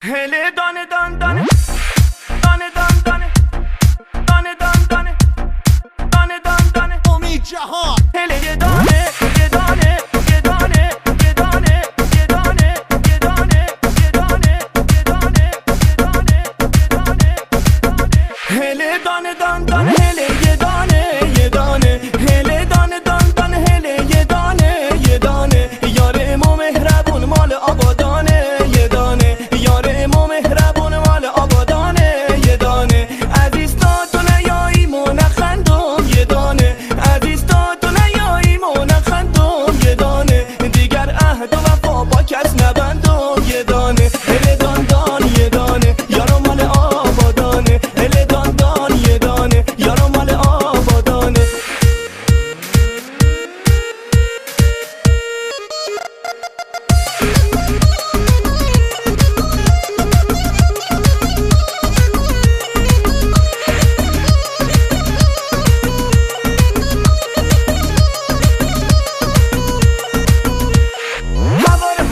هله دانه دان دانه دانه دان دانه دانه دان دانه دانه دان دانه امید جهان هله یه دانه یه دانه یه دانه یه دانه یه دانه یه دانه یه دانه یه دانه یه دانه یه دانه هله دانه دان دانه هله یه دانه یه دانه هله دانه دان دانه هله یه دانه یه دانه یار امام مهربون مال آبادانه یه دانه یار امام مهربون مال آبادانه یه دانه عزیز تا تو نیایی نخندم یه دانه عزیز تا تو نیایی نخندم یه دانه دیگر عهد و وفا با کس نبندم یه دانه هله دان دان یه دانه یارو مال آبادانه هله دان دان یه دانه یارو مال آبادانه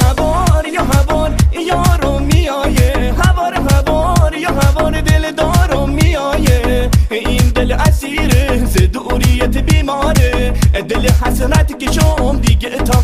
هوار یا هوار یارو میایه هوار یا هوار دل دارو میایه این دل اسیره ز دوریت بیماره دل حسرت که شم دیگه تا